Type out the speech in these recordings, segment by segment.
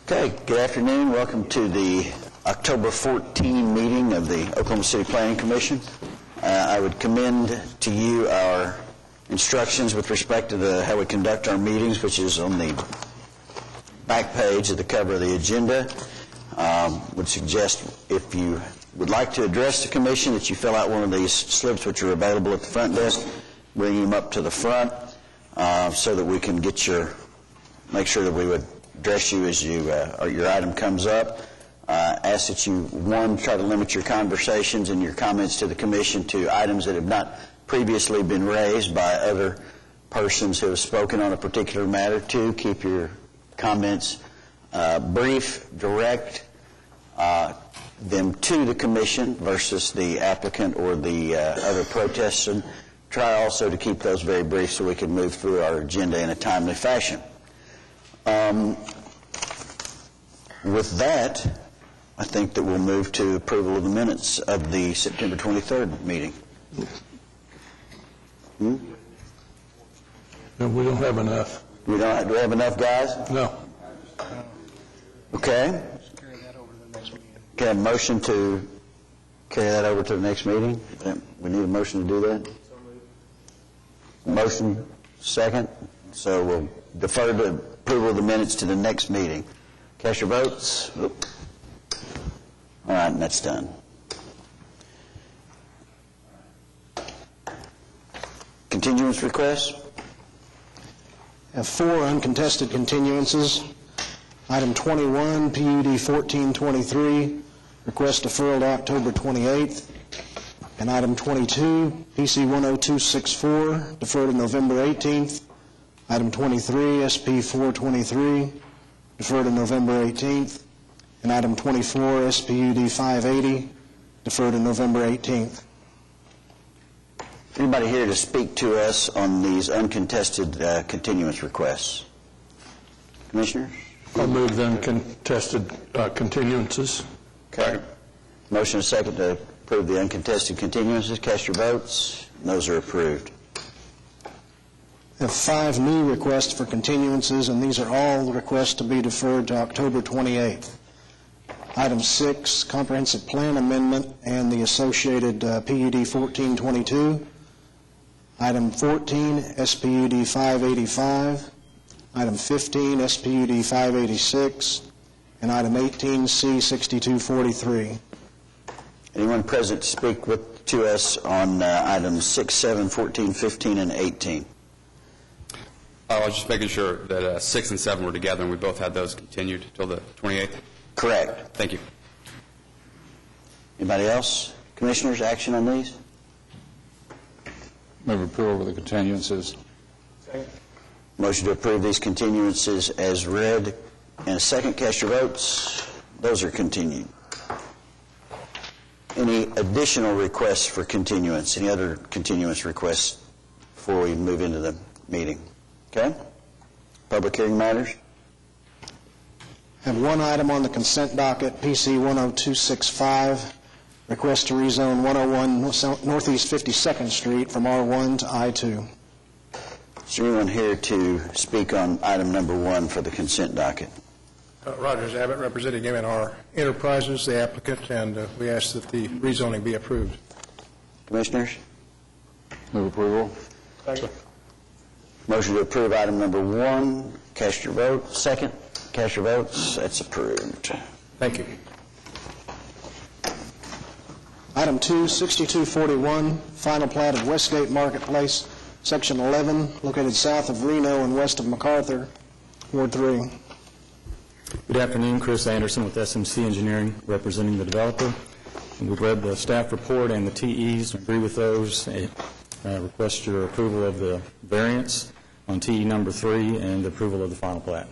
Okay, good afternoon. Welcome to the October 14 meeting of the Oklahoma City Planning Commission. I would commend to you our instructions with respect to how we conduct our meetings, which is on the back page of the cover of the agenda. Would suggest if you would like to address the commission that you fill out one of these slips which are available at the front desk, bring them up to the front so that we can make sure that we would address you as your item comes up. Ask that you, one, try to limit your conversations and your comments to the commission to items that have not previously been raised by other persons who have spoken on a particular matter. Two, keep your comments brief, direct, them to the commission versus the applicant or the other protesters. And try also to keep those very brief so we can move through our agenda in a timely fashion. With that, I think that we'll move to approval of the minutes of the September 23rd meeting. No, we don't have enough. Do we have enough, guys? No. Okay. Okay, a motion to carry that over to the next meeting? We need a motion to do that? Motion, second. So we'll defer the approval of the minutes to the next meeting. Cast your votes. All right, and that's done. Continuance requests? I have 4 uncontested continuances. Item 21, PUD 1423, request deferral to October 28th. And item 22, PC 10264, deferred to November 18th. Item 23, SP 423, deferred to November 18th. And item 24, SPUD 580, deferred to November 18th. Anybody here to speak to us on these uncontested continuance requests? Commissioners? I'll move the uncontested continuances. Okay. Motion and second to approve the uncontested continuances. Cast your votes. Those are approved. I have 5 new requests for continuances, and these are all requests to be deferred to October 28th. Item 6, Comprehensive Plan Amendment and the associated PUD 1422. Item 14, SPUD 585. Item 15, SPUD 586. And item 18, C 6243. Anyone present to speak to us on items 6, 7, 14, 15, and 18? I was just making sure that 6 and 7 were together, and we both had those continued till the 28th. Correct. Thank you. Anybody else? Commissioners, action on these? Move approval of the continuances. Motion to approve these continuances as read. And a second, cast your votes. Those are continued. Any additional requests for continuance? Any other continuance requests before we move into the meeting? Okay? Public hearing matters? I have 1 item on the consent docket, PC 10265, request to rezone 101 Northeast 52nd Street from R1 to I2. Is there anyone here to speak on item number 1 for the consent docket? Rogers Abbott, representing M&R Enterprises, the applicant, and we ask that the rezoning be approved. Commissioners? Move approval. Second. Motion to approve item number 1. Cast your vote. Second. Cast your votes. That's approved. Thank you. Item 2, 6241, final plat of Westgate Marketplace, Section 11, located south of Reno and west of MacArthur, Ward 3. Good afternoon, Chris Anderson with SMC Engineering, representing the developer. And we've read the staff report and the TEs, agree with those. Request your approval of the variance on TE number 3 and the approval of the final plat.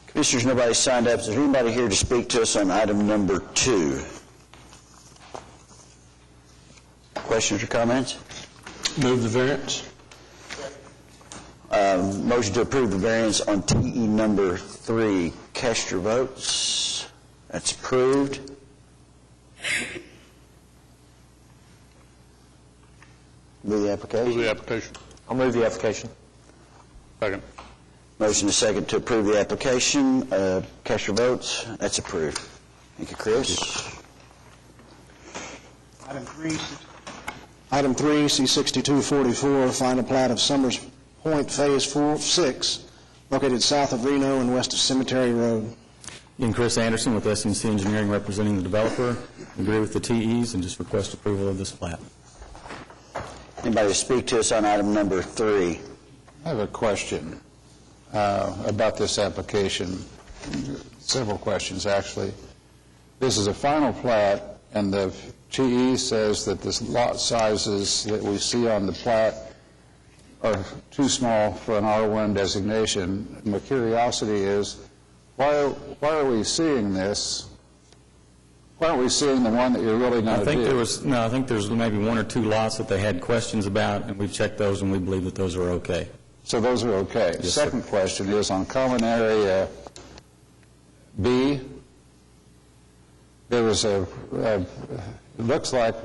Commissioners, nobody signed up. Is there anybody here to speak to us on item number 2? Questions or comments? Move the variance. Motion to approve the variance on TE number 3. Cast your votes. That's approved. Move the application. Move the application. I'll move the application. Second. Motion is second to approve the application. Cast your votes. That's approved. Thank you, Chris. Item 3, C-6244, final plat of Summers Point Phase 6, located south of Reno and west of Cemetery Road. Again, Chris Anderson with SMC Engineering representing the developer. Agree with the TEs and just request approval of this plat. Anybody speak to us on item number 3? I have a question about this application. Several questions, actually. This is a final plat, and the TE says that the lot sizes that we see on the plat are too small for an R1 designation. My curiosity is, why are we seeing this? Why aren't we seeing the one that you're really going to do? I think there's maybe 1 or 2 lots that they had questions about, and we've checked those, and we believe that those are okay. So those are okay. Yes, Second sir. question is on common area B. There was it looks like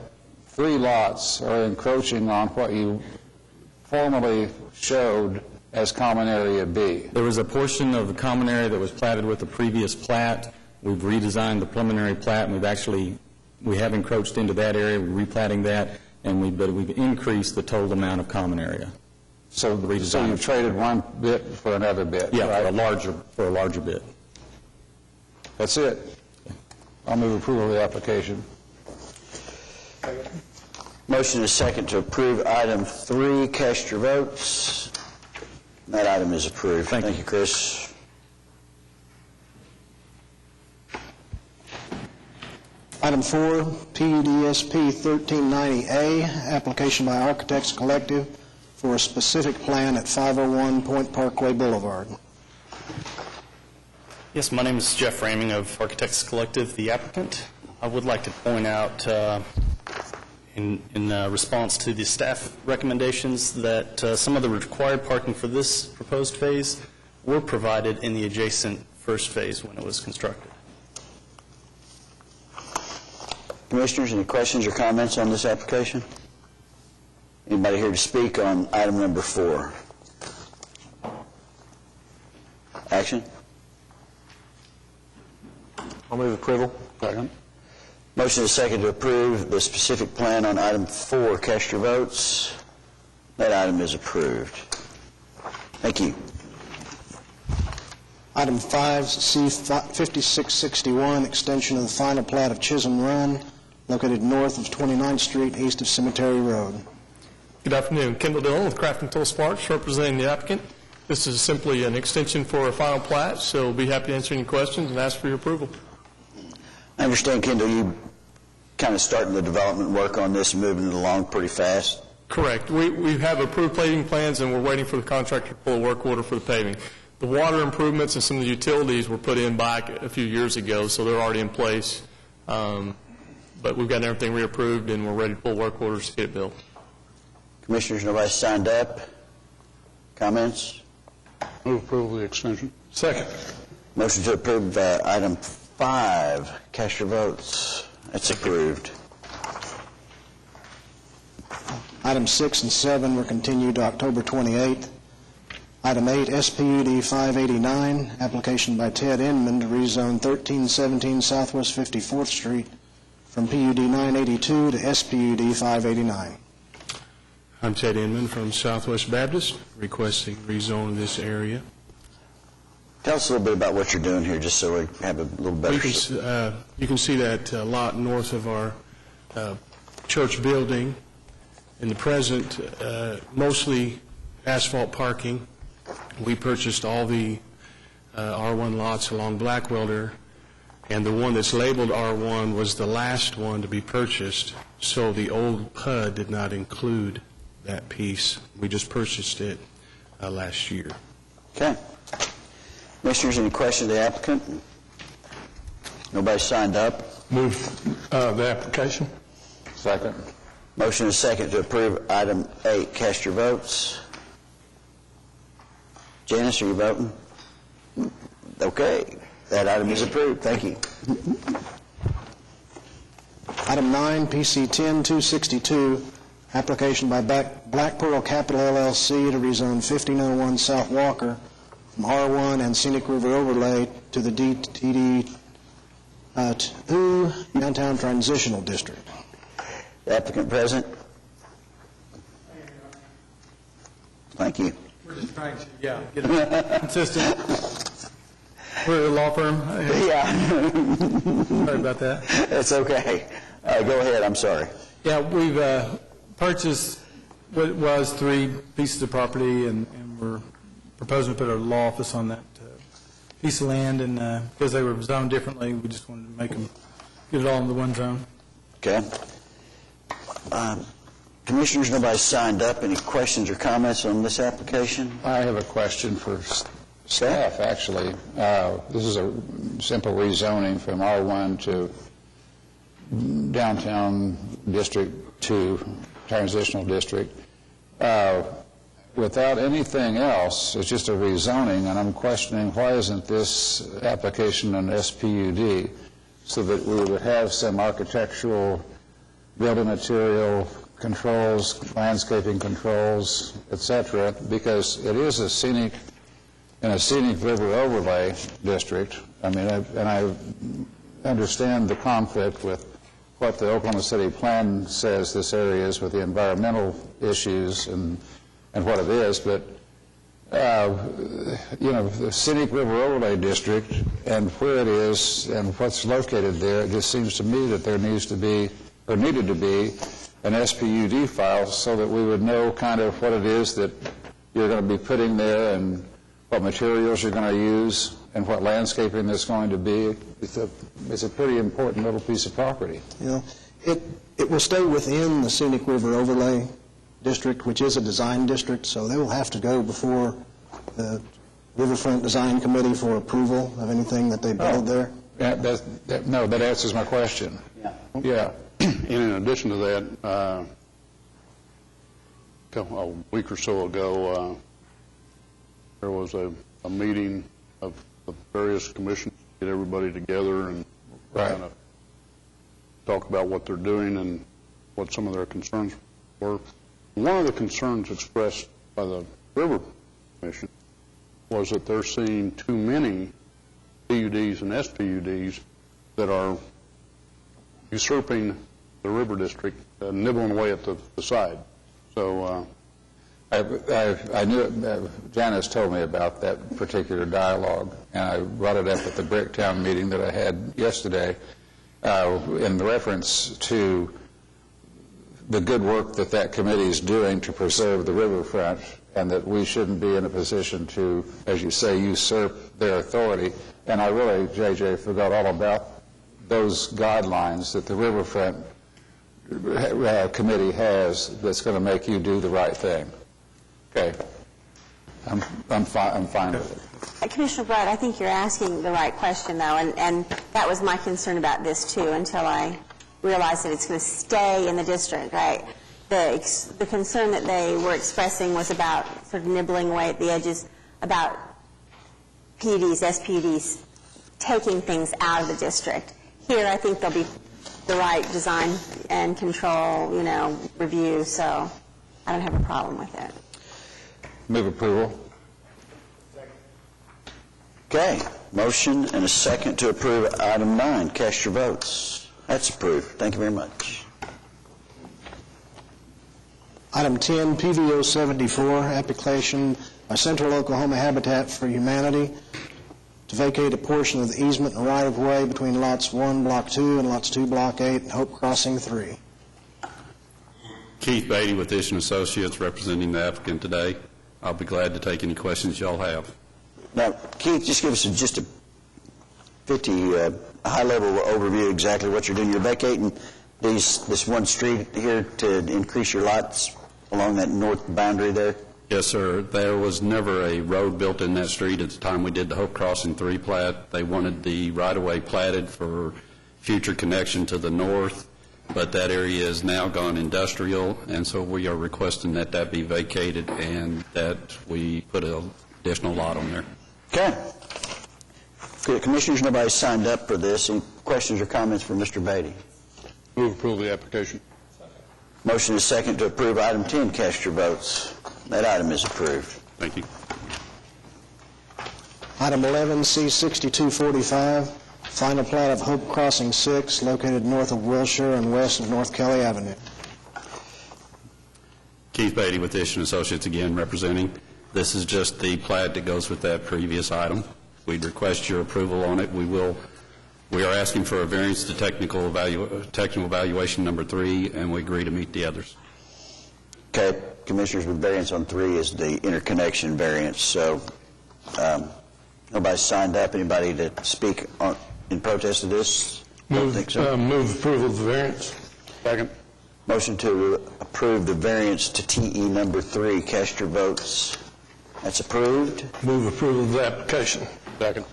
3 lots are encroaching on what you formerly showed as common area B. There was a portion of the common area that was platted with the previous plat. We've redesigned the preliminary plat, and we have encroached into that area. We're replatting that, and we've increased the total amount of common area. So you've traded one bit for another bit, Yeah, right? for a larger bit. That's it. I'll move approval of the application. Motion is second to approve item 3. Cast your votes. That item is approved. Thank you, Chris. Item 4, PUDSP 1390A, application by Architects Collective for a specific plan at 501 Point Parkway Boulevard. Yes, my name is Jeff Raming of Architects Collective, the applicant. I would like to point out in response to the staff recommendations that some of the required parking for this proposed phase were provided in the adjacent first phase when it was constructed. Commissioners, any questions or comments on this application? Anybody here to speak on item number 4? Action? I'll move approval. Second. Motion is second to approve the specific plan on item 4. Cast your votes. That item is approved. Thank you. Item 5, C-5661, extension of the final plat of Chisholm Run, located north of 29th Street, east of Cemetery Road. Good afternoon. Kendall Dillon with Craft and Toll Sparks, representing the applicant. This is simply an extension for a final plat, so we'll be happy to answer any questions and ask for your approval. I understand, Kendall, you kind of starting the development work on this and moving it along pretty fast. Correct. We have approved paving plans, and we're waiting for the contractor to pull a work order for the paving. The water improvements and some of the utilities were put in back a few years ago, so they're already in place. But we've got everything reapproved, and we're ready to pull work orders to get it built. Commissioners, nobody signed up? Comments? Move approval of the extension. Second. Motion to approve item 5. Cast your votes. That's approved. Items 6 and 7 were continued to October 28th. Item 8, SPUD 589, application by Ted Inman to rezone 1317 Southwest 54th Street from PUD 982 to SPUD 589. I'm Ted Inman from Southwest Baptist, requesting rezone of this area. Tell us a little bit about what you're doing here, just so we have a little better... You can see that lot north of our church building. In the present, mostly asphalt parking. We purchased all the R1 lots along Blackwelder, and the one that's labeled R1 was the last one to be purchased, so the old PUD did not include that piece. We just purchased it last year. Okay. Commissioners, any questions of the applicant? Nobody signed up? Move the application. Second. Motion is second to approve item 8. Cast your votes. Janice, are you voting? Okay. That item is approved. Thank you. Item 9, PC 10-262, application by Black Pearl Capital LLC to rezone 1501 South Walker from R1 and Scenic River Overlay to the DTD Downtown Transitional District. The applicant present? Thank you. We're just trying to, get it consistent. We're a law firm. Yeah. Sorry about that. That's okay. Go ahead, I'm sorry. Yeah, we've purchased what was 3 pieces of property, and we're proposing to put a law office on that piece of land, and because they were zoned differently, we just wanted to make them, get it all in the one zone. Okay. Commissioners, nobody signed up. Any questions or comments on this application? I have a question for staff, actually. This is a simple rezoning from R1 to downtown district to transitional district. Without anything else, it's just a rezoning, and I'm questioning why isn't this application an SPUD so that we would have some architectural, building material controls, landscaping controls, etc., because it is in a scenic river overlay district. I mean, I understand the conflict with what the Oklahoma City plan says this area is with the environmental issues and what it is, but the scenic river overlay district and where it is and what's located there, it just seems to me that there needs to be, or needed to be, an SPUD file so that we would know kind of what it is that you're going to be putting there and what materials you're going to use and what landscaping is going to be. It's a pretty important little piece of property. It will stay within the Scenic River Overlay District, which is a design district, so they will have to go before the Riverfront Design Committee for approval of anything that they build there. No, that answers my question. Yeah. In addition to that, a week or so ago, there was a meeting of the various commissions, get everybody together and kind of talk about what they're doing and what some of their concerns were. One of the concerns expressed by the River Commission was that they're seeing too many PUDs and SPUDs that are usurping the river district, nibbling away at the side. So I knew Janice told me about that particular dialogue, and I brought it up at the Bricktown meeting that I had yesterday in reference to the good work that committee is doing to preserve the riverfront, and that we shouldn't be in a position to, as you say, usurp their authority. And I really, JJ, forgot all about those guidelines that the riverfront committee has that's going to make you do the right thing. Okay. I'm fine with it. Commissioner Bright, I think you're asking the right question, though, and that was my concern about this, too, until I realized that it's going to stay in the district, right? The concern that they were expressing was about sort of nibbling away at the edges, about PUDs, SPUDs, taking things out of the district. Here, I think there'll be the right design and control, review, so I don't have a problem with it. Move approval. Okay. Motion and a second to approve item 9. Cast your votes. That's approved. Thank you very much. Item 10, PVO 74, application by Central Oklahoma Habitat for Humanity to vacate a portion of the easement and right-of-way between lots 1, Block 2, and lots 2, Block 8, and Hope Crossing 3. Keith Beatty with Ish & Associates representing the applicant today. I'll be glad to take any questions y'all have. Now, Keith, just give us just a 50 high-level overview exactly what you're doing. You're vacating this one street here to increase your lots along that north boundary there? Yes, sir. There was never a road built in that street at the time we did the Hope Crossing 3 plat. They wanted the right-of-way platted for future connection to the north, but that area is now gone industrial, and so we are requesting that that be vacated and that we put an additional lot on there. Okay. Good. Commissioners, nobody signed up for this. Any questions or comments for Mr. Beatty? Move approval of the application. Motion is second to approve item 10. Cast your votes. That item is approved. Thank you. Item 11, C6245, final plat of Hope Crossing 6, located north of Wilshire and west of North Kelly Avenue. Keith Beatty with Ish & Associates again representing. This is just the plat that goes with that previous item. We'd request your approval on it. We are asking for a variance to technical evaluation number 3, and we agree to meet the others. Okay, Commissioners, with variance on 3 is the interconnection variance. So nobody signed up. Anybody to speak in protest of this? Don't think so. Move approval of the variance. Second. Motion to approve the variance to TE number 3. Cast your votes. That's approved. Move approval of the application. Second.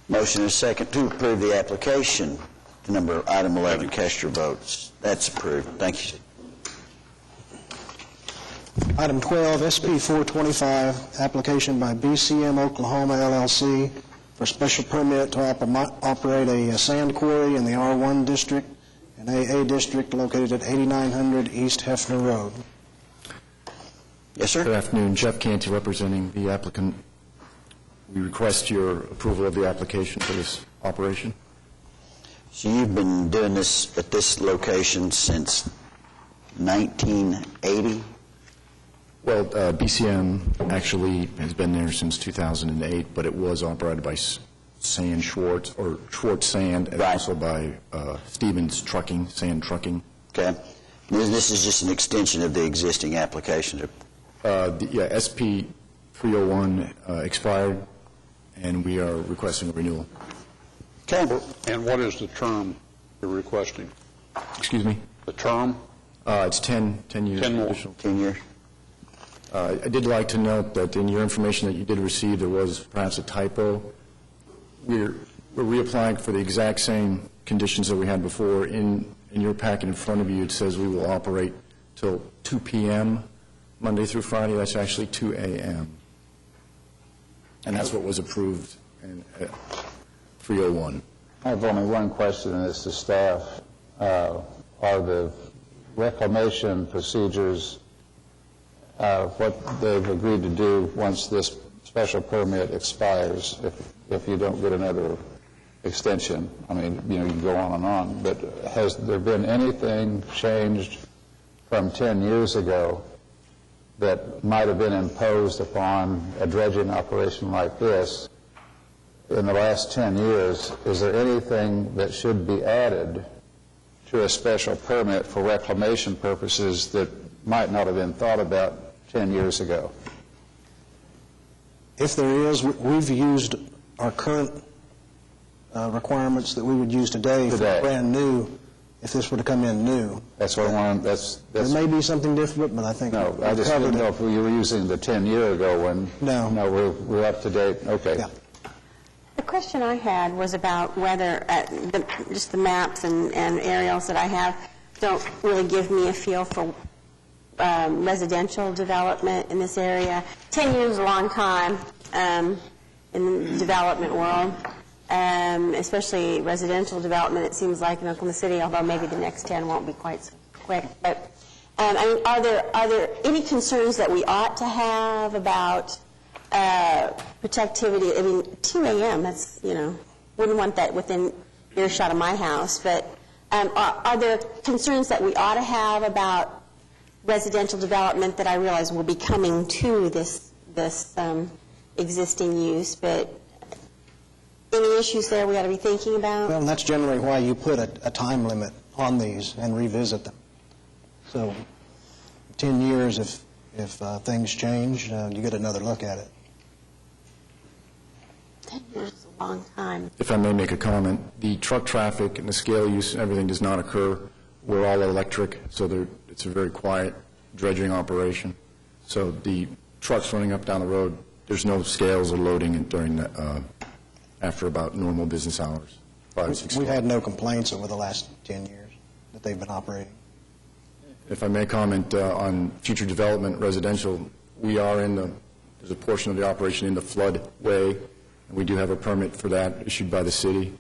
Motion is second to approve the application to item 11. Cast your votes. That's approved. Thank you. Item 12, SP 425, application by BCM Oklahoma LLC for special permit to operate a sand quarry in the R1 district and AA district located at 8900 East Hefner Road. Yes, sir. Good afternoon. Jeff Canty representing the applicant. We request your approval of the application for this operation. So you've been doing this at this location since 1980? Well, BCM actually has been there since 2008, but it was operated by Sand Schwartz, or Schwartz Sand, and also by Stevens Trucking, Sand Trucking. Okay. This is just an extension of the existing application. SP 301 expired, and we are requesting a renewal. Okay. And what is the term you're requesting? Excuse me? The term? It's 10 years. 10 more. Additional. 10 years. I did like to note that in your information that you did receive, there was perhaps a typo. We're reapplying for the exact same conditions that we had before. In your packet in front of you, it says we will operate till 2 p.m. Monday through Friday. That's actually 2 a.m. And that's what was approved in 301. I have only one question, and it's to staff. Are the reclamation procedures what they've agreed to do once this special permit expires, if you don't get another extension? I mean, you can go on, but has there been anything changed from 10 years ago that might have been imposed upon a dredging operation like this in the last 10 years? Is there anything that should be added to a special permit for reclamation purposes that might not have been thought about 10 years ago? If there is, we've used our current requirements that we would use today for brand new, if this were to come in new. That's what I want. There may be something different, but I think no. I just didn't know if you were using the 10 year ago when. No, we're up to date. Okay. Yeah. The question I had was about whether just the maps and aerials that I have don't really give me a feel for residential development in this area. 10 years is a long time in the development world, especially residential development, it seems like in Oklahoma City, although maybe the next 10 won't be quite so quick. But I mean, are there any concerns that we ought to have about protectivity? I mean, 2 a.m., that's, wouldn't want that within earshot of my house. But are there concerns that we ought to have about residential development that I realize will be coming to this existing use, but any issues there we ought to be thinking about? Well, and that's generally why you put a time limit on these and revisit them. So 10 years, if things change, you get another look at it. 10 years is a long time. If I may make a comment, the truck traffic and the scale use and everything does not occur. We're all electric, so it's a very quiet dredging operation. So the trucks running up down the road, there's no scales or loading during after about normal business hours, 5 or 6 We've o'clock. had no complaints over the last 10 years that they've been operating. If I may comment on future development, residential, there's a portion of the operation in the floodway, and we do have a permit for that issued by the city.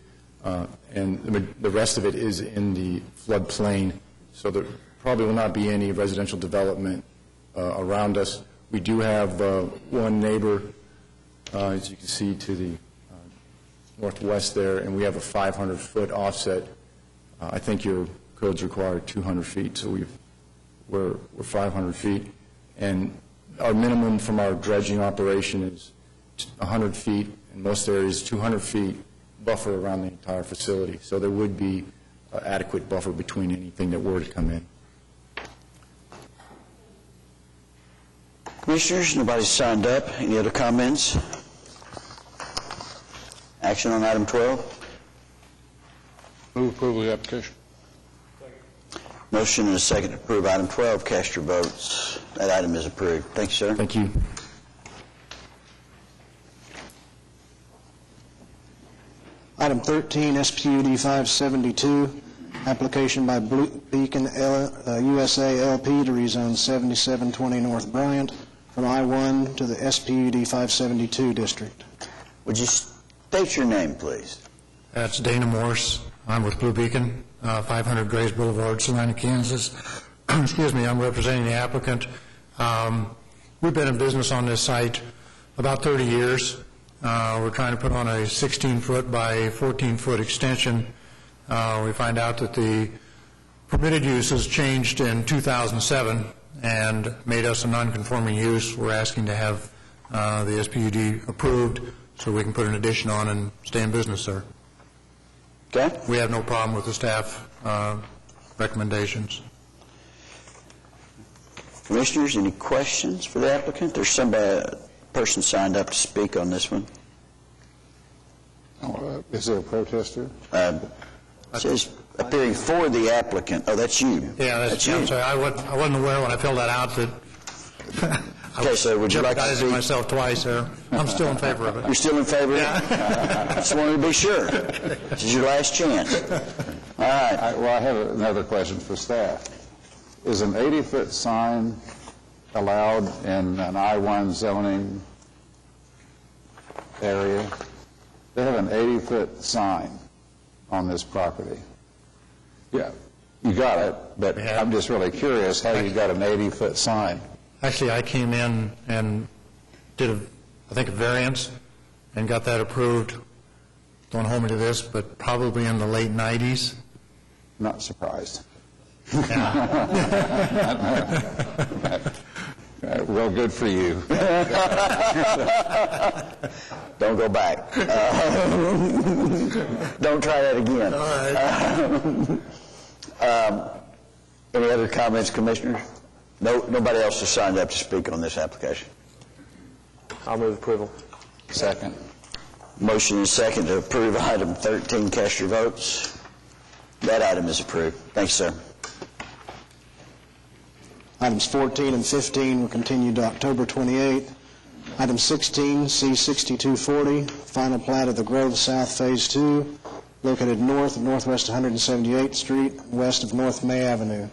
And the rest of it is in the floodplain, so there probably will not be any residential development around us. We do have one neighbor as you can see, to the northwest there, and we have a 500-foot offset. I think your codes require 200 feet, so we're 500 feet. And our minimum from our dredging operation is 100 feet, in most areas 200 feet buffer around the entire facility. So there would be adequate buffer between anything that were to come in. Commissioners, nobody's signed up. Any other comments? Action on item 12? Move approval of the application. Motion and a second to approve item 12. Cast your votes. That item is approved. Thank you, sir. Thank you. Item 13, SPUD 572, application by Blue Beacon USA LP to rezone 7720 North Bryant from I-1 to the SPUD 572 district. Would you state your name, please? That's Dana Morse. I'm with Blue Beacon, 500 Grays Boulevard, Salina, Kansas. Excuse me, I'm representing the applicant. We've been in business on this site about 30 years. We're trying to put on a 16-foot by 14-foot extension. We find out that the permitted use has changed in 2007 and made us a non-conforming use. We're asking to have the SPUD approved so we can put an addition on and stay in business, sir. Okay. We have no problem with the staff recommendations. Commissioners, any questions for the applicant? There's a person signed up to speak on this one. Is there a protester? It says appearing for the applicant. Oh, that's you. Yeah, that's you. I'm sorry. I wasn't aware when I filled that out that okay, so would you like to speak? Myself twice there. I'm still in favor of it. You're still in favor of it? Just wanted to be sure. This is your last chance. All right. Well, I have another question for staff. Is an 80-foot sign allowed in an I-1 zoning area? They have an 80-foot sign on this property. Yeah, you got it, but I'm just really curious how you got an 80-foot sign. Actually, I came in and did, I think, a variance and got that approved. Don't hold me to this, but probably in the late 90s. Not surprised. Real good for you. Don't go back. Don't try that again. All right. Any other comments, Commissioners? Nobody else has signed up to speak on this application. I'll move approval. Second. Motion and second to approve item 13. Cast your votes. That item is approved. Thanks, sir. Items 14 and 15 were continued to October 28th. Item 16, C6240, final plat of the Grove South Phase 2, located north of Northwest 178th Street, west of North May Avenue.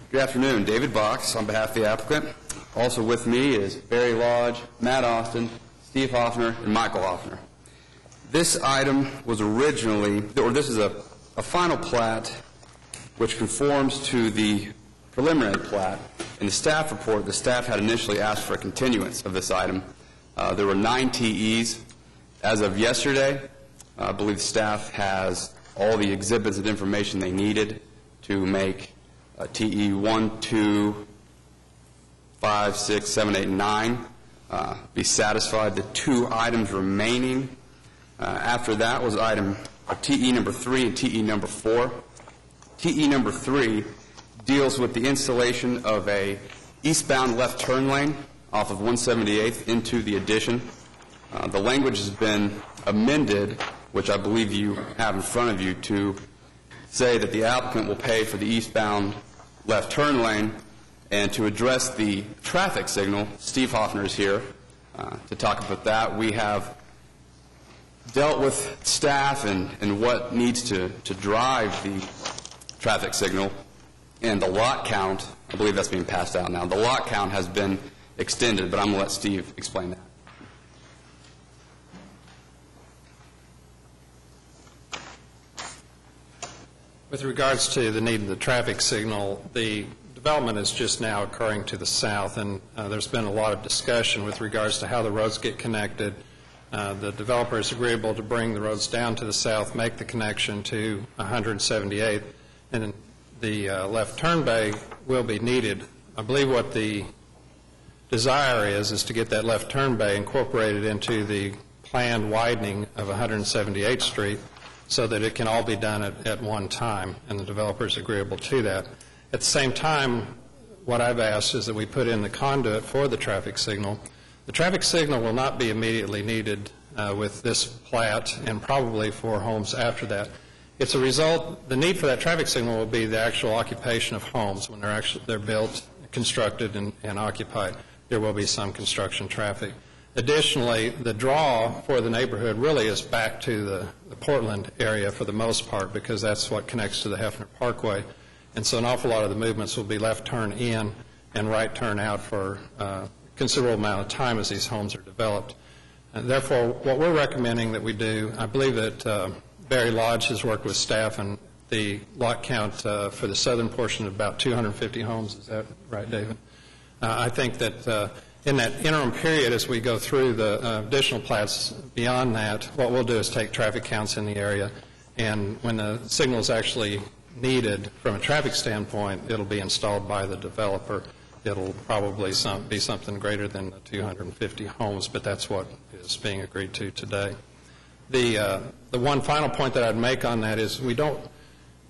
Good afternoon. David Box on behalf of the applicant. Also with me is Barry Lodge, Matt Austin, Steve Hoffner, and Michael Hoffner. This item was originally, or this is a final plat which conforms to the preliminary plat. In the staff report, the staff had initially asked for a continuance of this item. There were 9 TEs. As of yesterday, I believe staff has all the exhibits and information they needed to make TE 1, 2, 5, 6, 7, 8, and 9 be satisfied. The 2 items remaining after that was TE number 3 and TE number 4. TE number 3 deals with the installation of a eastbound left turn lane off of 178th into the addition. The language has been amended, which I believe you have in front of you, to say that the applicant will pay for the eastbound left turn lane. And to address the traffic signal, Steve Hoffner is here to talk about that. We have dealt with staff and what needs to drive the traffic signal. And the lot count, I believe that's being passed out now. The lot count has been extended, but I'm going to let Steve explain that. With regards to the need of the traffic signal, the development is just now occurring to the south, and there's been a lot of discussion with regards to how the roads get connected. The developer is agreeable to bring the roads down to the south, make the connection to 178th, and the left turn bay will be needed. I believe what the desire is to get that left turn bay incorporated into the planned widening of 178th Street so that it can all be done at one time, and the developer is agreeable to that. At the same time, what I've asked is that we put in the conduit for the traffic signal. The traffic signal will not be immediately needed with this plat and probably for homes after that. It's a result, the need for that traffic signal will be the actual occupation of homes when they're built, constructed, and occupied. There will be some construction traffic. Additionally, the draw for the neighborhood really is back to the Portland area for the most part, because that's what connects to the Hefner Parkway. And so an awful lot of the movements will be left turn in and right turn out for a considerable amount of time as these homes are developed. And therefore, what we're recommending that we do, I believe that Barry Lodge has worked with staff, and the lot count for the southern portion of about 250 homes. Is that right, David? I think that in that interim period, as we go through the additional plats beyond that, what we'll do is take traffic counts in the area, and when the signal is actually needed from a traffic standpoint, it'll be installed by the developer. It'll probably be something greater than the 250 homes, but that's what is being agreed to today. The one final point that I'd make on that is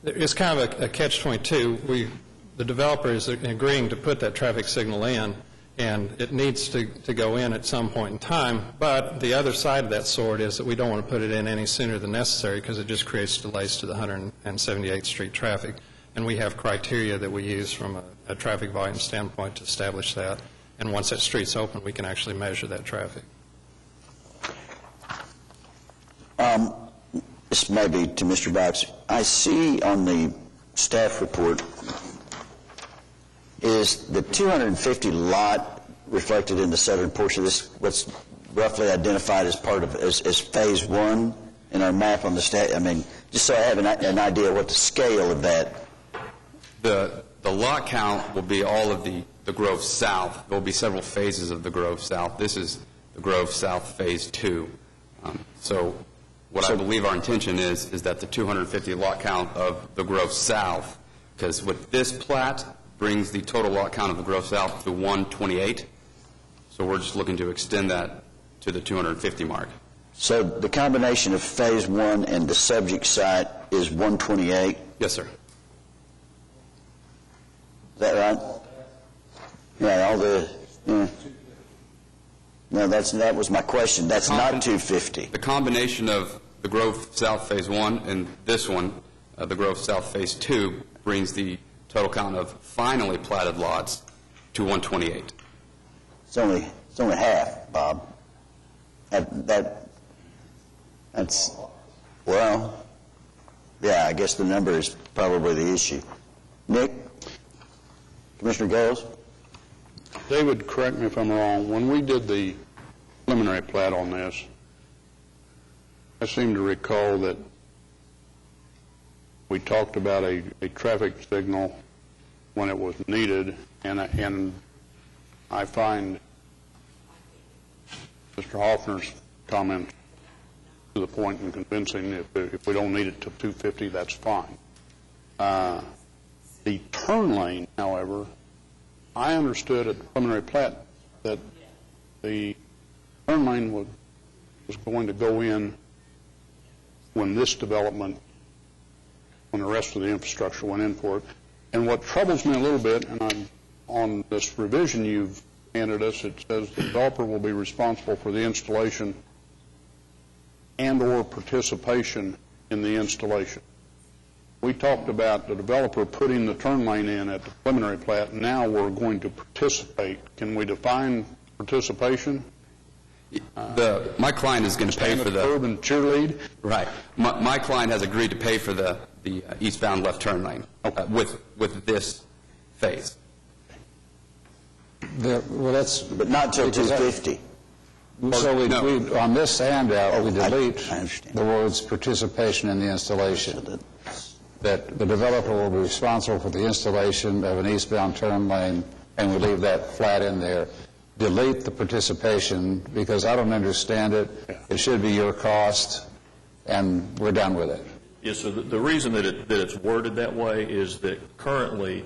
it's kind of a catch-22. The developer is agreeing to put that traffic signal in, and it needs to go in at some point in time, but the other side of that sword is that we don't want to put it in any sooner than necessary because it just creates delays to the 178th Street traffic, and we have criteria that we use from a traffic volume standpoint to establish that, and once that street's open, we can actually measure that traffic. This may be to Mr. Box. I see on the staff report is the 250 lot reflected in the southern portion of this, what's roughly identified as part of, as phase one in our map on the state? I mean, just so I have an idea what the scale of that. The lot count will be all of the Grove South. There will be several phases of the Grove South. This is the Grove South Phase 2. So I believe our intention is that the 250 lot count of the Grove South, because with this plat, brings the total lot count of the Grove South to 128. So we're just looking to extend that to the 250 mark. So the combination of phase one and the subject site is 128? Yes, sir. Is that right? Yeah, all the... Yeah. No, that was my question. That's not 250. The combination of the Grove South Phase 1 and this one, the Grove South Phase 2, brings the total count of finally platted lots to 128. It's only half, Bob. That's, well, yeah, I guess the number is probably the issue. Nick? Commissioner Goles? David, correct me if I'm wrong. When we did the preliminary plat on this, I seem to recall that we talked about a traffic signal when it was needed, and I find Mr. Hoffner's comment to the point in convincing. If we don't need it to 250, that's fine. The turn lane, however, I understood at the preliminary plat that the turn lane was going to go in when this development, when the rest of the infrastructure went in for it. And what troubles me a little bit, and on this revision you've handed us, it says the developer will be responsible for the installation and/or participation in the installation. We talked about the developer putting the turn lane in at the preliminary plat, and now we're going to participate. Can we define participation? My client is going to pay for the curb and cheerlead. Right. My client has agreed to pay for the eastbound left turn lane with this phase. But not until 250. So we on this handout, we delete the words participation in the installation. that the developer will be responsible for the installation of an eastbound turn lane, and we leave that flat in there. Delete the participation, because I don't understand it. It should be your cost, and we're done with it. Yes, so the reason that it's worded that way is that currently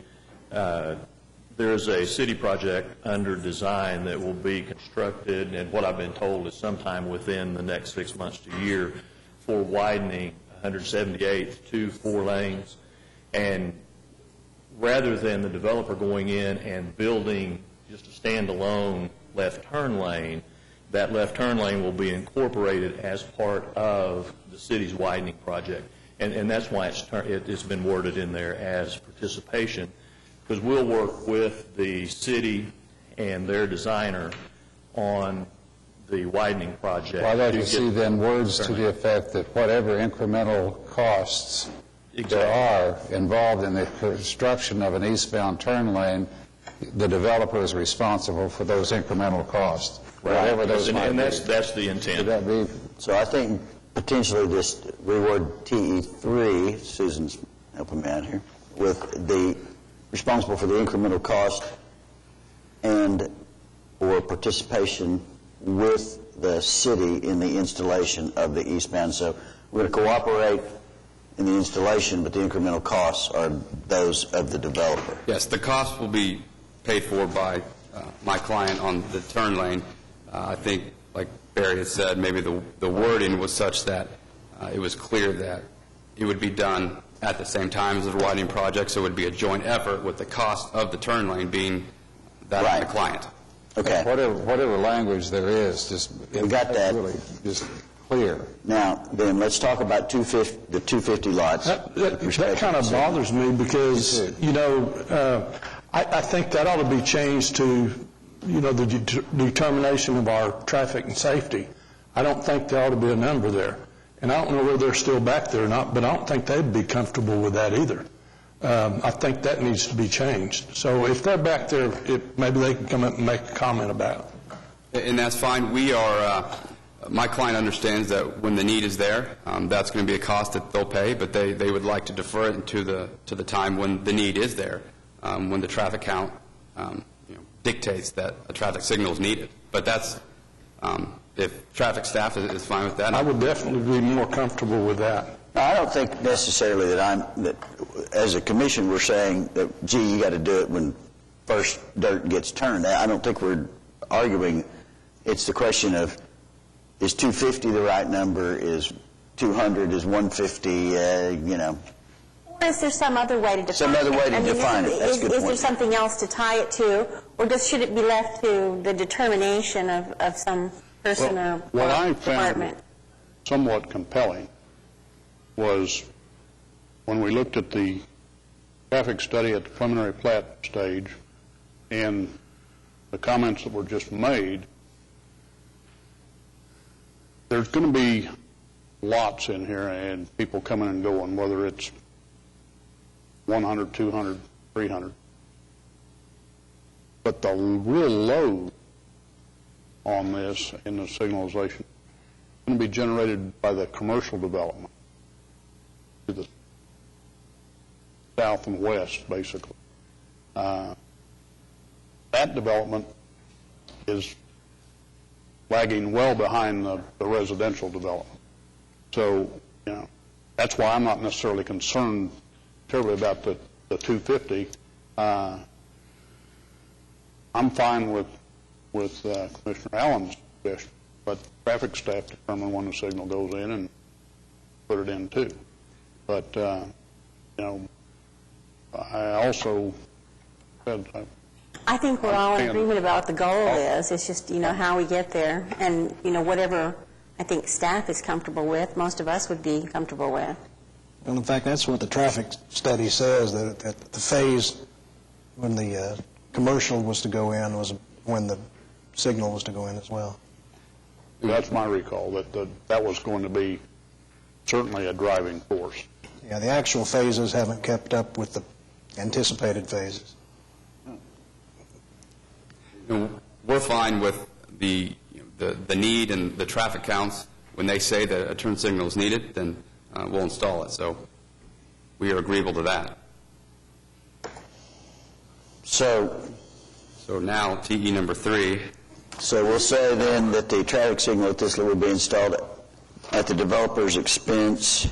there is a city project under design that will be constructed, and what I've been told is sometime within the next 6 months to a year, for widening 178th to 4 lanes. And rather than the developer going in and building just a standalone left turn lane, that left turn lane will be incorporated as part of the city's widening project. And that's why it's been worded in there as participation, because we'll work with the city and their designer on the widening project. Well, I'd like to see then words to the effect that whatever incremental costs there are involved in the construction of an eastbound turn lane, the developer is responsible for those incremental costs, whatever those might be. And that's the intent. Would that be? So I think potentially just reword TE3, Susan's helping me out here, with the responsible for the incremental cost and or participation with the city in the installation of the eastbound. So we're going to cooperate in the installation, but the incremental costs are those of the developer. Yes, the cost will be paid for by my client on the turn lane. I think, like Barry had said, maybe the wording was such that it was clear that it would be done at the same time as the widening project, so it would be a joint effort with the cost of the turn lane being that of the client. Okay. Whatever language there is, just we got that. Really just clear. Now, then, let's talk about the 250 lots. That kind of bothers me because, I think that ought to be changed to, the determination of our traffic and safety. I don't think there ought to be a number there. And I don't know whether they're still back there or not, but I don't think they'd be comfortable with that either. I think that needs to be changed. So if they're back there, maybe they can come up and make a comment about it. And that's fine. We are, my client understands that when the need is there, that's going to be a cost that they'll pay, but they would like to defer it to the time when the need is there, when the traffic count dictates that a traffic signal is needed. But that's, if traffic staff is fine with that. I would definitely be more comfortable with that. No, I don't think necessarily that as a commission we're saying that, gee, you got to do it when first dirt gets turned. I don't think we're arguing. It's the question of, is 250 the right number? Is 200? Is 150? Or is there some other way to define it? Some other way to define it. That's a good point. Is there something else to tie it to? Or should it be left to the determination of some person or department? What I found somewhat compelling was when we looked at the traffic study at the preliminary plat stage and the comments that were just made, there's going to be lots in here and people coming and going, whether it's 100, 200, 300. But the real load on this in the signalization is going to be generated by the commercial development to the south and west, basically. That development is lagging well behind the residential development. So, that's why I'm not necessarily concerned terribly about the 250. I'm fine with Commissioner Allen's suggestion, but traffic staff determine when the signal goes in and put it in too. But, I also said... I think we're all in agreement about what the goal is. It's just, how we get there. And, whatever I think staff is comfortable with, most of us would be comfortable with. Well, in fact, that's what the traffic study says, that the phase when the commercial was to go in was when the signal was to go in as well. That's my recall, that was going to be certainly a driving force. Yeah, the actual phases haven't kept up with the anticipated phases. We're fine with the need and the traffic counts. When they say that a turn signal is needed, then we'll install it. So we are agreeable to that. So now, TE number 3. So we'll say then that the traffic signal at this will be installed at the developer's expense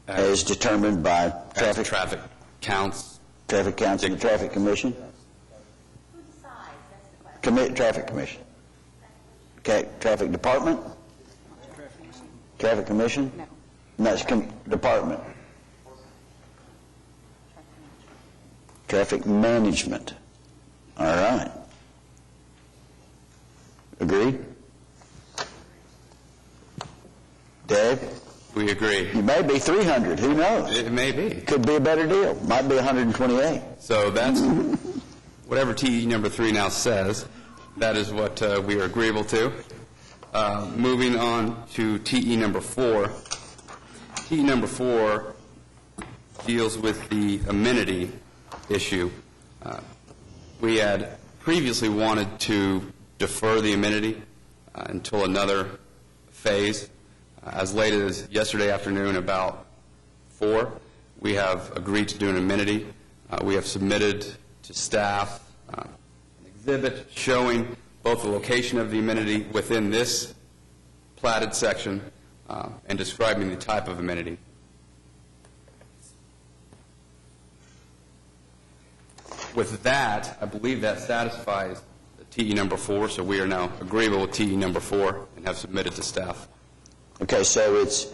as determined by traffic counts. Traffic counts in the Traffic Commission? Traffic Commission. Okay, Traffic Department? Traffic Commission? No, it's Department. Traffic Management. All right. Agreed? Dave? We agree. You may be 300. Who knows? It may be. Could be a better deal. Might be 128. So that's whatever TE number 3 now says. That is what we are agreeable to. Moving on to TE number 4. TE number 4 deals with the amenity issue. We had previously wanted to defer the amenity until another phase. As late as yesterday afternoon, about 4, we have agreed to do an amenity. We have submitted to staff an exhibit showing both the location of the amenity within this platted section and describing the type of amenity. With that, I believe that satisfies the TE number 4, so we are now agreeable with TE number 4 and have submitted to staff. Okay, so it's,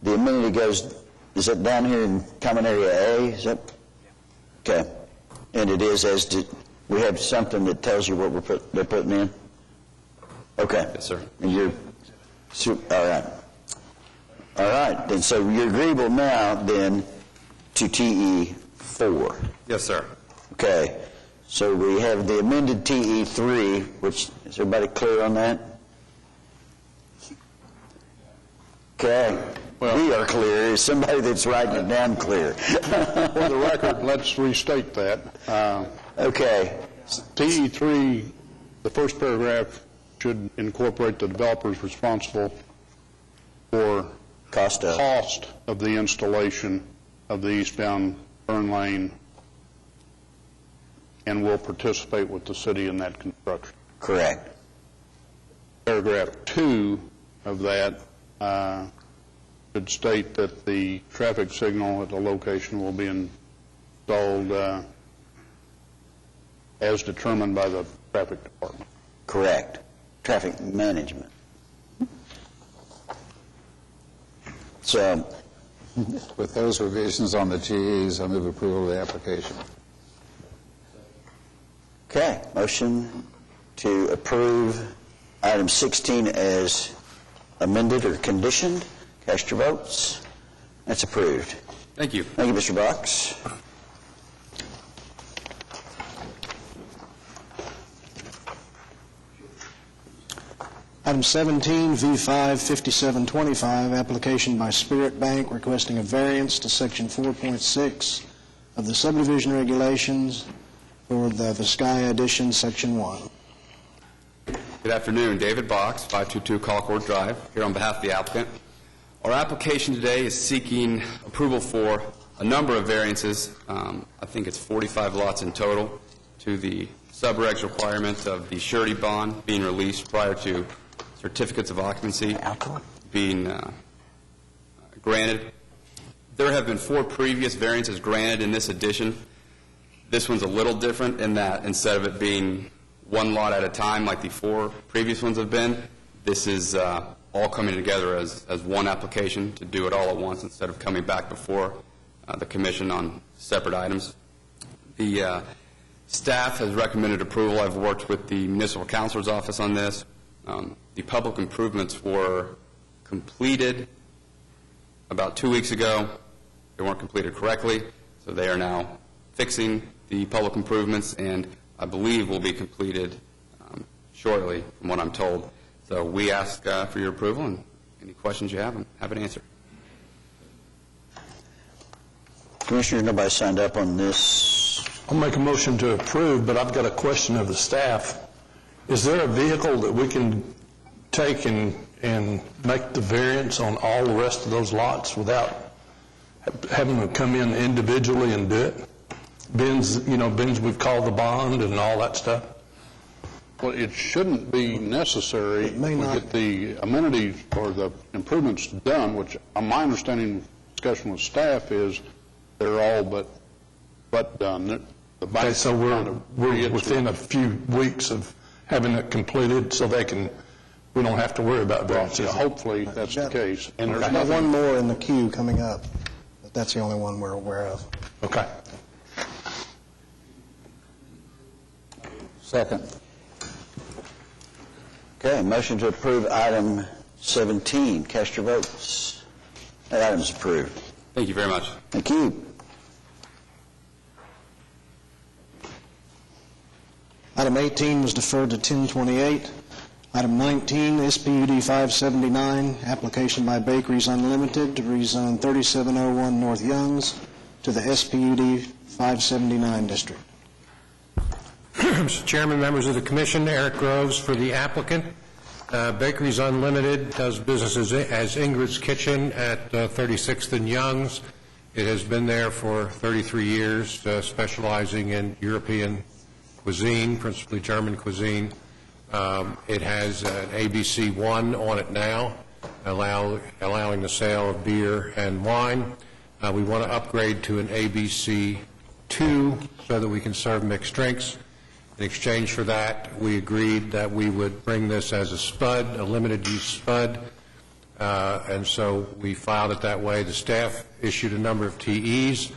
the amenity goes, is it down here in Common Area A? Is that? Okay. And it is as, we have something that tells you what they're putting in? Okay. Yes, sir. And you're, all right. All right, then, so you're agreeable now, then, to TE 4? Yes, sir. Okay. So we have the amended TE 3, which, is everybody clear on that? Okay. We are clear. Is somebody that's writing it down clear? For the record, let's restate that. Okay. TE 3, the first paragraph should incorporate the developers responsible for cost of the installation of the eastbound turn lane and will participate with the city in that construction. Correct. Paragraph 2 of that should state that the traffic signal at the location will be installed as determined by the traffic department. Correct. Traffic management. So, with those revisions on the TEs, I move approval of the application. okay, motion to approve item 16 as amended or conditioned. Cast your votes. That's approved. Thank you. Thank you, Mr. Box. Item 17, V5 5725, application by Spirit Bank requesting a variance to Section 4.6 of the subdivision regulations for the Vizcaya addition, Section 1. Good afternoon. David Box, 522 Colcord Drive, here on behalf of the applicant. Our application today is seeking approval for a number of variances. I think it's 45 lots in total to the subregs requirement of the surety bond being released prior to certificates of occupancy being granted. There have been 4 previous variances granted in this addition. This one's a little different in that instead of it being one lot at a time like the 4 previous ones have been, this is all coming together as one application to do it all at once instead of coming back before the commission on separate items. The staff has recommended approval. I've worked with the municipal counselor's office on this. The public improvements were completed about 2 weeks ago. They weren't completed correctly, so they are now fixing the public improvements, and I believe will be completed shortly, from what I'm told. So we ask for your approval, and any questions you have, I'm happy to answer. Commissioners, nobody signed up on this. I'll make a motion to approve, but I've got a question of the staff. Is there a vehicle that we can take and make the variance on all the rest of those lots without having them come in individually and do it? Ben's, Ben's, we've called the bond and all that stuff. Well, it shouldn't be necessary It may to not. get the amenities or the improvements done, which my understanding, discussion with staff is they're all but done. The Okay, so kind of we're within a few weeks of having it completed so we don't have to worry about variances. Hopefully, that's the case. And there's We've got nothing, one more in the queue coming up, but that's the only one we're aware of. Okay. Second. Okay, motion to approve item 17. Cast your votes. That item is approved. Thank you very much. Thank you. Item 18 was deferred to 10/28. Item 19, SPUD 579, application by Bakeries Unlimited to rezone 3701 North Youngs to the SPUD 579 district. Mr. Chairman, members of the commission, Eric Groves for the applicant. Bakeries Unlimited does business as Ingrid's Kitchen at 36th and Youngs. It has been there for 33 years, specializing in European cuisine, principally German cuisine. It has an ABC1 on it now, allowing the sale of beer and wine. We want to upgrade to an ABC2 so that we can serve mixed drinks. In exchange for that, we agreed that we would bring this as a SPUD, a limited-use SPUD, and so we filed it that way. The staff issued a number of TEs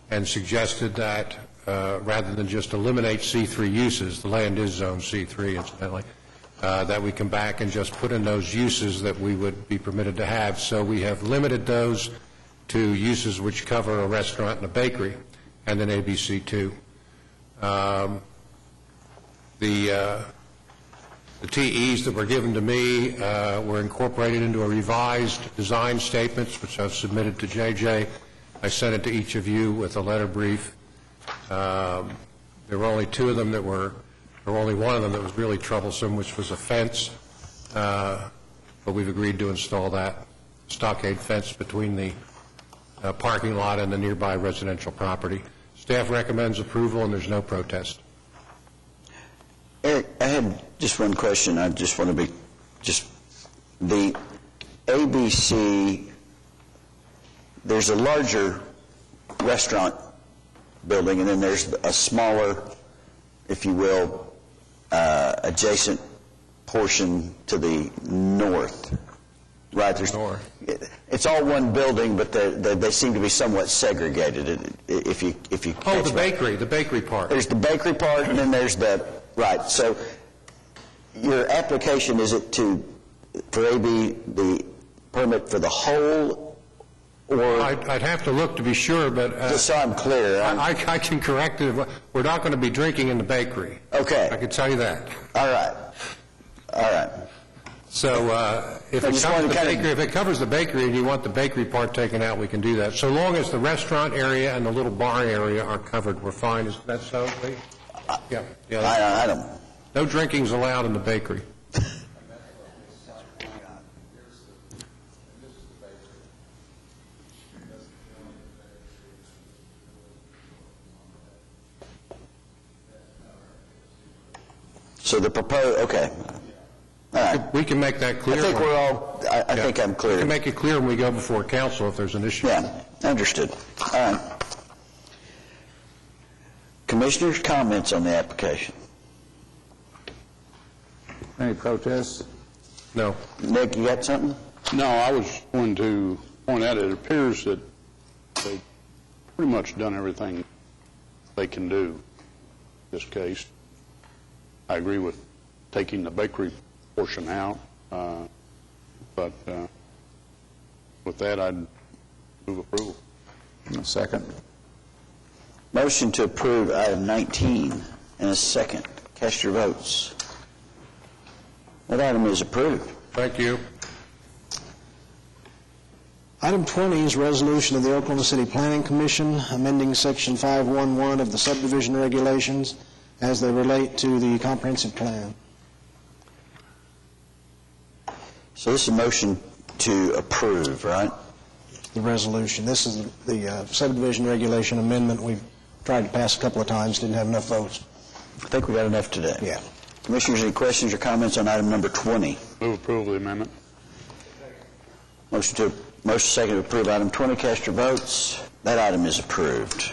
and suggested that rather than just eliminate C3 uses, the land is zone C3, incidentally, that we come back and just put in those uses that we would be permitted to have. So we have limited those to uses which cover a restaurant and a bakery, and then ABC2. The TEs that were given to me were incorporated into a revised design statement, which I've submitted to JJ. I sent it to each of you with a letter brief. There were only two of them that were, or only one of them that was really troublesome, which was a fence, but we've agreed to install that stockade fence between the parking lot and the nearby residential property. Staff recommends approval, and there's no protest. Eric, I had just one question. I just want to be, the ABC, there's a larger restaurant building, and then there's a smaller, if you will, adjacent portion to the north, right? There's North. It's all one building, but they seem to be somewhat segregated. If you catch The bakery part. There's the bakery part, and then there's right. So your application, is it for AB, the permit for the whole, or? I'd have to look to be sure, but Just so I'm clear. I can correct it. We're not going to be drinking in the bakery. Okay. I can tell you that. All right. So if it covers the bakery and you want the bakery part taken out, we can do that. So long as the restaurant area and the little bar area are covered, we're fine. Is that so, Lee? Yeah. I don't. No drinking's allowed in the bakery. So the proposed, okay. All right. We can make that clear. I think we're all, I think I'm clear. We can make it clear when we go before council if there's an issue. Yeah, understood. All right. Commissioners' comments on the application? Any protests? No. Nick, you got something? no, I was going to point out, it appears that they've pretty much done everything they can do in this case. I agree with taking the bakery portion out, but with that, I'd move approval. A second. Motion to approve item 19 and a second. Cast your votes. That item is approved. Thank you. Item 20 is resolution of the Oklahoma City Planning Commission amending Section 511 of the subdivision regulations as they relate to the comprehensive plan. So this is a motion to approve, right? the resolution. This is the subdivision regulation amendment we've tried to pass a couple of times, didn't have enough votes. I think we got enough today. Yeah. Commissioners, any questions or comments on item number 20? Move approval of the amendment. Motion second to approve item 20. Cast your votes. That item is approved.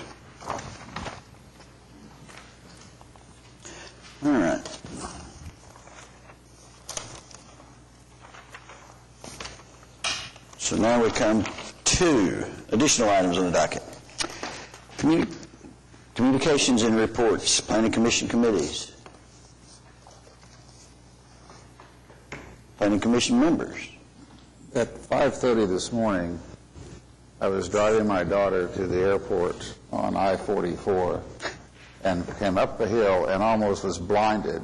All right. So now we come to additional items on the docket. Communications and reports, Planning Commission committees. Planning Commission members. At 5:30 this morning, I was driving my daughter to the airport on I-44 and came up the hill and almost was blinded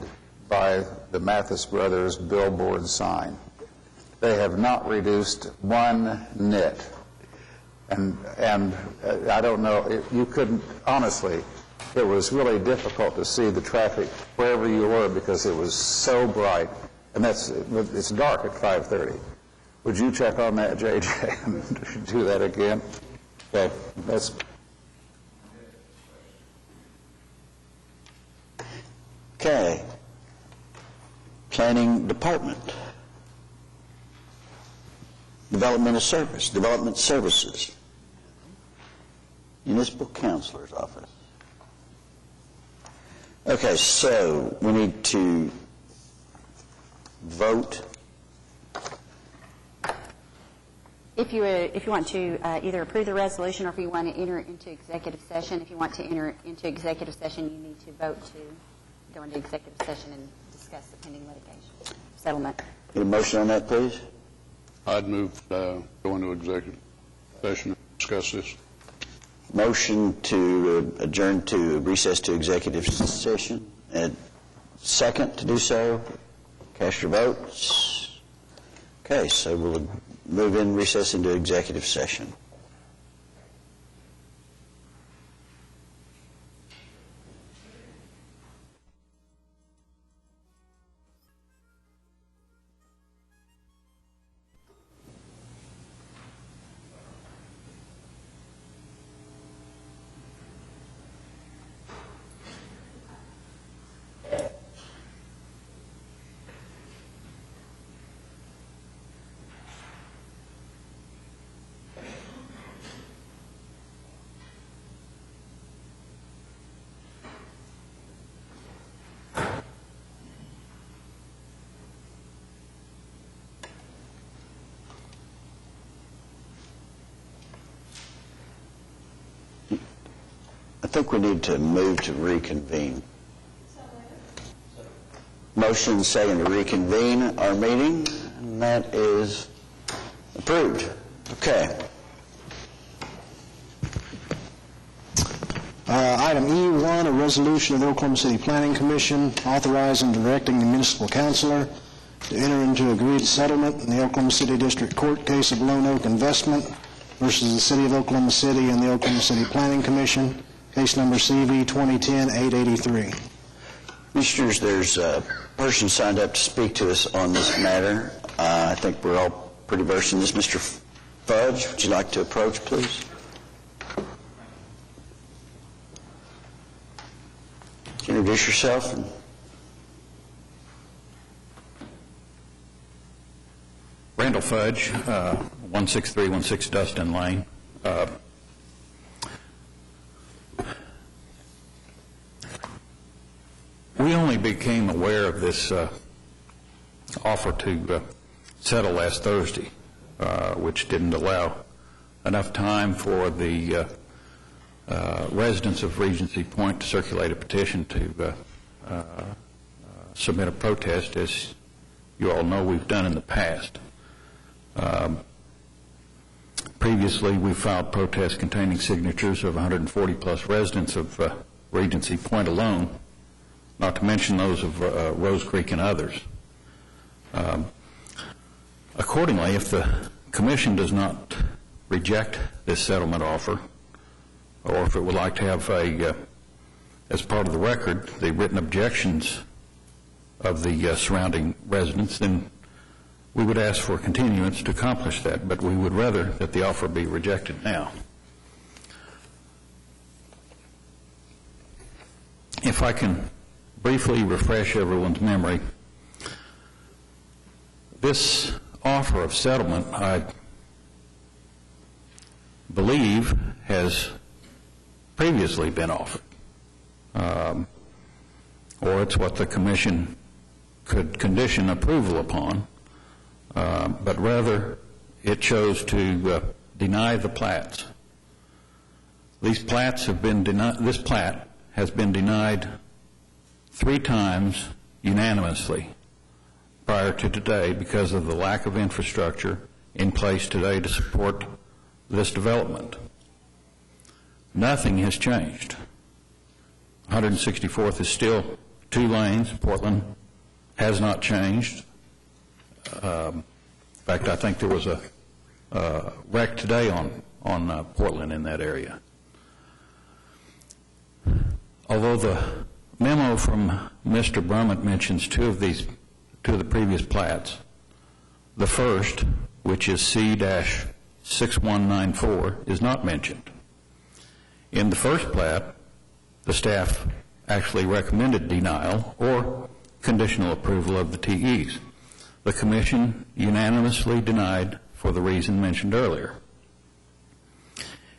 by the Mathis Brothers billboard sign. They have not reduced one nit. And I don't know, you couldn't, honestly, it was really difficult to see the traffic wherever you were because it was so bright. And it's dark at 5:30. Would you check on that, JJ, and do that again? Okay, that's... Okay. Planning Department. Development Services. Municipal Counselor's Office. Okay, so we need to vote. If you want to either approve the resolution or if you want to enter into executive session, if you want to enter into executive session, you need to vote to go into executive session and discuss the pending litigation settlement. Get a motion on that, please? I'd move go into executive session and discuss this. Motion to adjourn to recess to executive session. And second to do so. Cast your votes. Okay, so we'll move in recess into executive session. I think we need to move to reconvene. Motion second to reconvene our meeting, and that is approved. Okay. Item E1, a resolution of the Oklahoma City Planning Commission authorizing and directing the municipal counselor to enter into agreed settlement in the Oklahoma City District Court case of Lone Oak Investment versus the City of Oklahoma City and the Oklahoma City Planning Commission, case number CV 2010-883. Commissioners, there's a person signed up to speak to us on this matter. I think we're all pretty versed in this. Mr. Fudge, would you like to approach, please? Introduce yourself. Randall Fudge, 16316 Dustin Lane. We only became aware of this offer to settle last Thursday, which didn't allow enough time for the residents of Regency Point to circulate a petition to submit a protest, as you all know we've done in the past. Previously, we filed protests containing signatures of 140-plus residents of Regency Point alone, not to mention those of Rose Creek and others. Accordingly, if the Commission does not reject this settlement offer, or if it would like to have as part of the record, the written objections of the surrounding residents, then we would ask for continuance to accomplish that, but we would rather that the offer be rejected now. If I can briefly refresh everyone's memory, this offer of settlement, I believe, has previously been offered, or it's what the Commission could condition approval upon, but rather it chose to deny the plats. These plats have been denied. This plat has been denied 3 times unanimously prior to today because of the lack of infrastructure in place today to support this development. Nothing has changed. 164th is still 2 lanes. Portland has not changed. In fact, I think there was a wreck today on Portland in that area. Although the memo from Mr. Brummett mentions 2 of the previous plats, the first, which is C-6194, is not mentioned. In the first plat, the staff actually recommended denial or conditional approval of the TEs. The Commission unanimously denied for the reason mentioned earlier.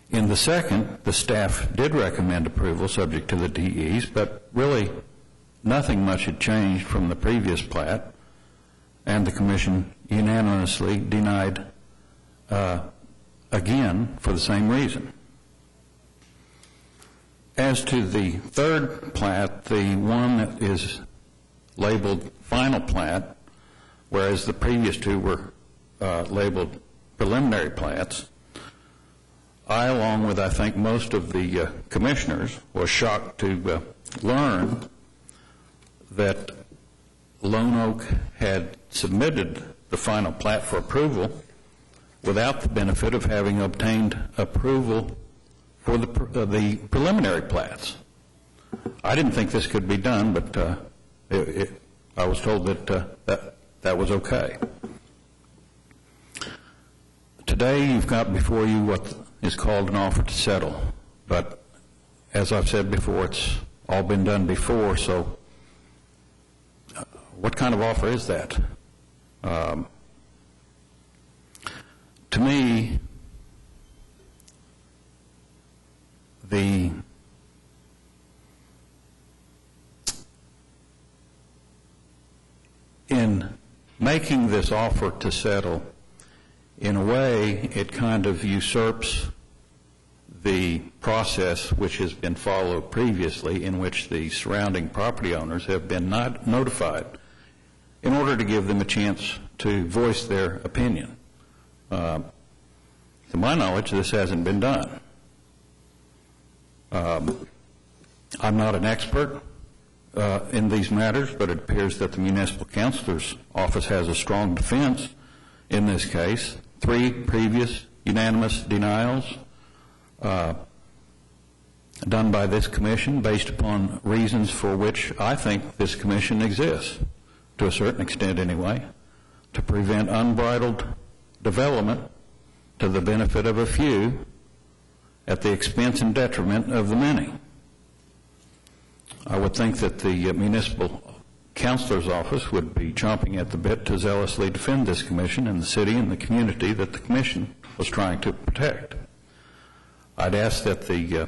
In the second, the staff did recommend approval subject to the TEs, but really nothing much had changed from the previous plat, and the Commission unanimously denied again for the same reason. As to the third plat, the one that is labeled final plat, whereas the previous 2 were labeled preliminary plats, I, along with I think most of the commissioners, was shocked to learn that Lone Oak had submitted the final plat for approval without the benefit of having obtained approval for the preliminary plats. I didn't think this could be done, but I was told that was okay. Today you've got before you what is called an offer to settle, but as I've said before, it's all been done before, so what kind of offer is that? To me, in making this offer to settle, in a way, it kind of usurps the process which has been followed previously, in which the surrounding property owners have been not notified in order to give them a chance to voice their opinion. To my knowledge, this hasn't been done. I'm not an expert in these matters, but it appears that the municipal counselor's office has a strong defense in this case. 3 previous unanimous denials done by this commission based upon reasons for which I think this commission exists, to a certain extent anyway, to prevent unbridled development to the benefit of a few at the expense and detriment of the many. I would think that the municipal counselor's office would be chomping at the bit to zealously defend this commission and the city and the community that the commission was trying to protect. I'd ask that the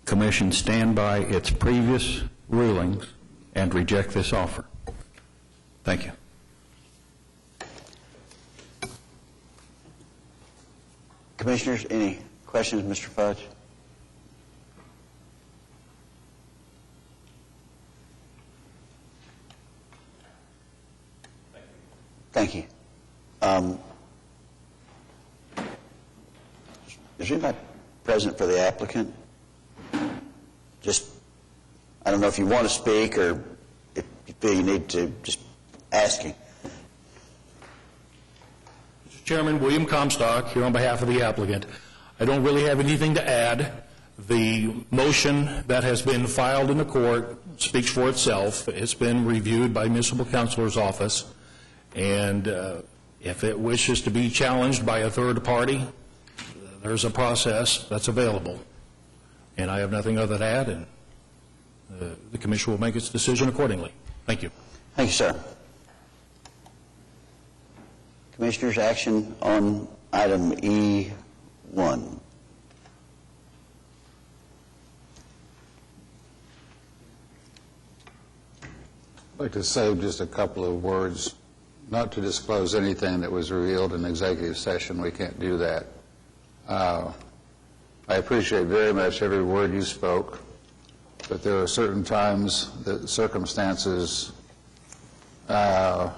commission stand by its previous rulings and reject this offer. Thank you. Commissioners, any questions, Mr. Fudge? Thank you. Is anybody present for the applicant? Just, I don't know if you want to speak or if you feel you need to, just asking. Mr. Chairman, William Comstock, here on behalf of the applicant. I don't really have anything to add. The motion that has been filed in the court speaks for itself. It's been reviewed by municipal counselor's office, And if it wishes to be challenged by a third party, there's a process that's available. And I have nothing other to add, and the commission will make its decision accordingly. Thank you. Thank you, sir. Commissioners, action on item E1. I'd like to say just a couple of words, not to disclose anything that was revealed in executive session. We can't do that. I appreciate very much every word you spoke, but there are certain times that circumstances that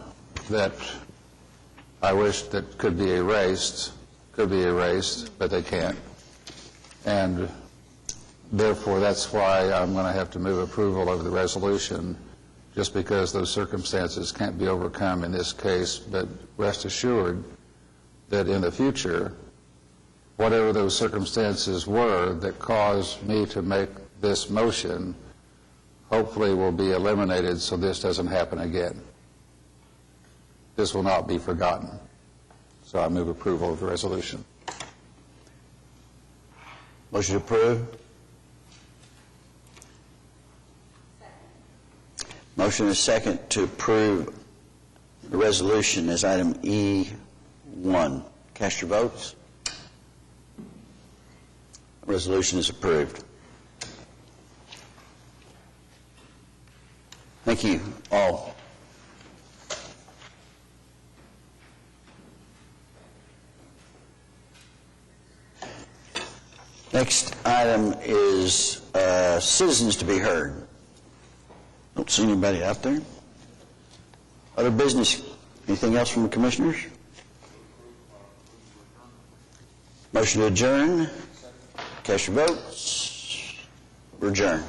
I wish that could be erased, but they can't. And therefore, that's why I'm going to have to move approval of the resolution, just because those circumstances can't be overcome in this case. But rest assured that in the future, whatever those circumstances were that caused me to make this motion, hopefully will be eliminated so this doesn't happen again. This will not be forgotten. So I move approval of the resolution. Motion approved. Motion is second to approve the resolution as item E1. Cast your votes. Resolution is approved. Thank you all. Next item is citizens to be heard. Don't see anybody out there. Other business? Anything else from the commissioners? Motion to adjourn. Cast your votes. We're adjourned.